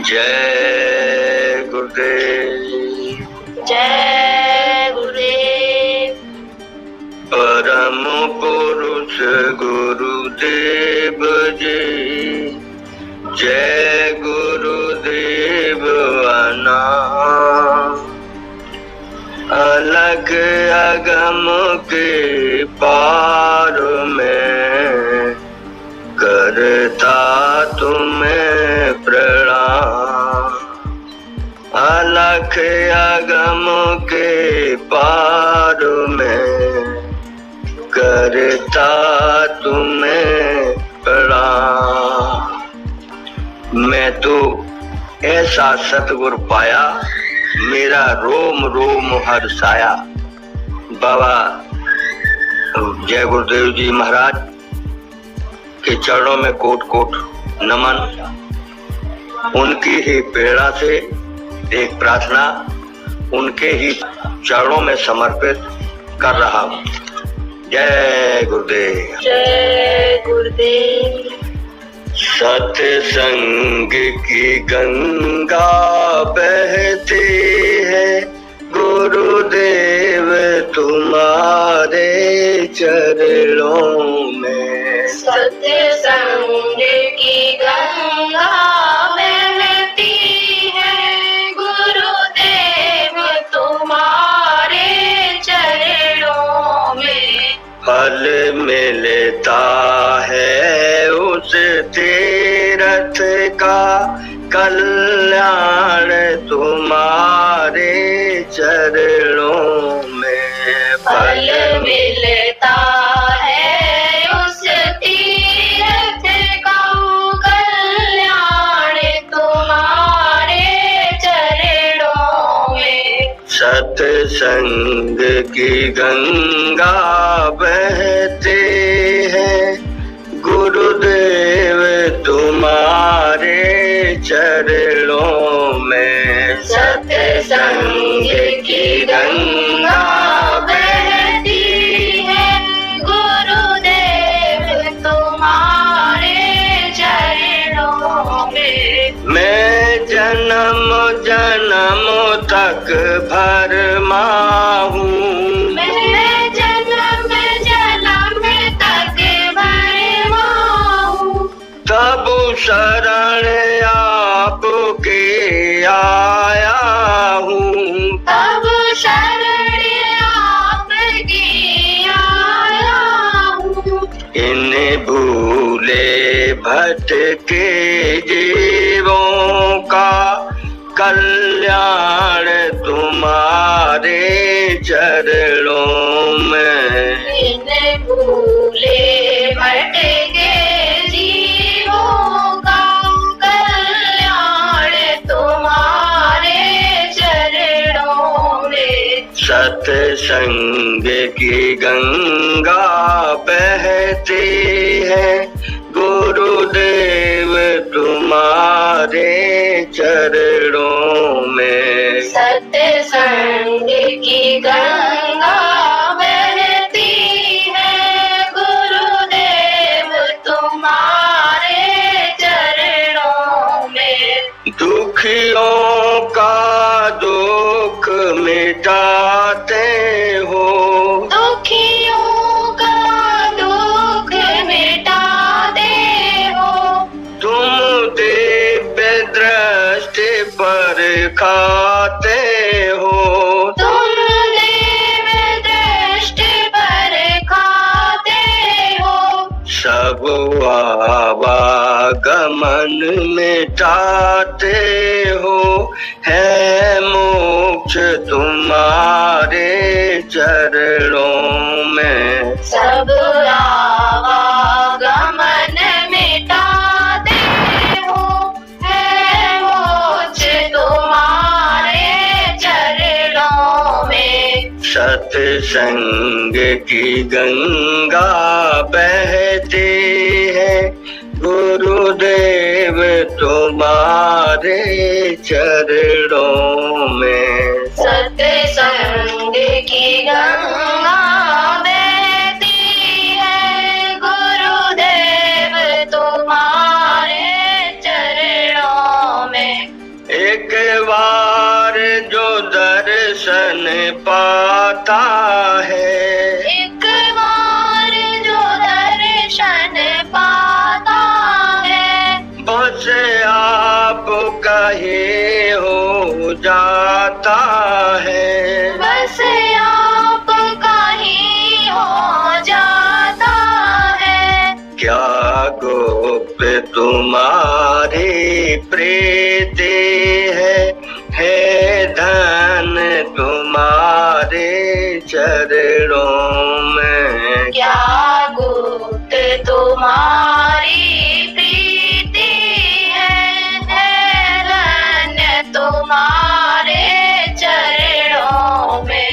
जय गुरुदेव। जय गुरुदेव। परम पुरुष गुरुदेव जी, जय गुरुदेव अनाम। अलग अगम के पार में करता तुम्हें प्रणाम। अलग अगम के पार में करता तुम्हें प्रणाम। मैं तो ऐसा सतगुरु पाया, मेरा रोम रोम हर्षाया। बाबा जय गुरुदेव जी महाराज के चरणों में कोट कोट नमन। उनकी ही प्रेरणा से एक प्रार्थना उनके ही चरणों में समर्पित कर रहा हूँ। जय गुरुदेव। जय गुरुदेव। सत्संग की गंगा बहती है, गुरुदेव तुम्हारे चरणों में। सत्संग की गंगा बहती है, गुरुदेव तुम्हारे चरणों में। फल मिलता है उस तीर्थ का, कल्याण तुम्हारे चरणों में। फल मिलता है उस तीर्थ का, कल्याण तुम्हारे चरणों में। सत्संग की गंगा बहती है, गुरुदेव तुम्हारे चरणों में। सत्संग की गंगा बहती है, गुरुदेव तुम्हारे चरणों में। मैं जन्म जन्म तक भरमा हूँ, मैं जन्म जन्म तक भरमा हूँ। तब शरण आपके आया हूँ। तब शरण आपकी आया हूँ। इन भूले भटके जीवों का, कल्याण तुम्हारे चरणों में। इन भूले भटके जीवों का, कल्याण तुम्हारे चरणों में। सत्संग की गंगा बहती है, गुरुदेव तुम्हारे चरणों में। सत्संग की गंगा बहती है, गुरुदेव तुम्हारे चरणों में। दुखियों का दुख मिटाते हो, दुखियों का दुख मिटाते हो। तुम दिव्य दृष्टि पर खाते हो। तुम दिव्य दृष्टि पर खाते हो। सब आवागमन मिटाते हो, है मोक्ष तुम्हारे चरणों में। सब आवागमन मिटाते हो, है मोक्ष तुम्हारे चरणों में। सत्संग की गंगा बहती है, गुरुदेव तुम्हारे चरणों में। सत्संग की गंगा बहती है, गुरुदेव तुम्हारे चरणों में। दर्शन पाता है। एक बार जो दर्शन पाता है, बस आपका ही हो जाता है। बस आपका ही हो जाता है। क्या गोप तुम्हारी प्रीति है धन तुम्हारे चरणों में। क्या गुप्त तुम्हारी प्रीति है धन्य तुम्हारे चरणों में।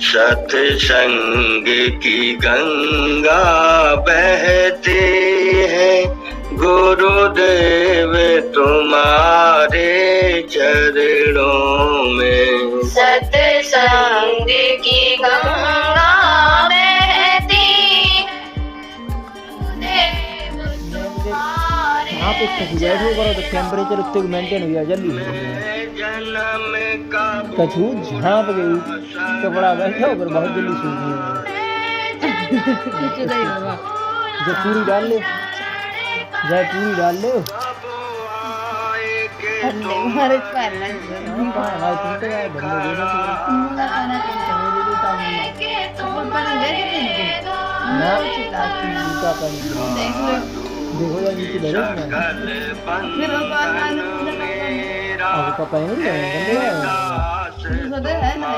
सत्संग की गंगा बहती है गुरुदेव तुम्हारे चरणों में। सत्संग की गंगा बहती गुरुदेव तुम्हारे आप इसको बैठो करो तो टेम्परेचर उत्ते मेंटेन हो जाए जल्दी जन्म का कछू झाँप गई कपड़ा बैठो पर बहुत जल्दी सूख गया जब पूरी डाल ले जब पूरी डाल ले हमारे पैर लग गए भाई तुम तो यार बंदे दे दो मुंगा खाना कैसे मेरे लिए काम नहीं अपन पर गए थे ना चिल्ला जूता पहन के देख लो देखो यार नीचे डरे ना फिर वो बात मालूम मुझे अब का पहन ले गंदे मुझे है ना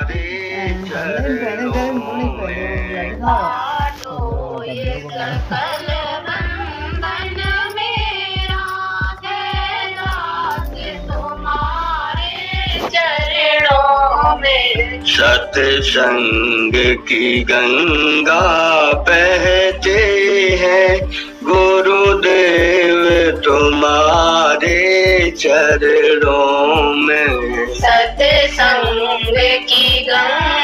पहले पहले बोली पहले काटो ये सकल बंधन मेरा है दास तुम्हारे चरणों में। सत्संग की गंगा बहती है गुरुदेव तुम्हारे चरणों में। सत्संग की गंगा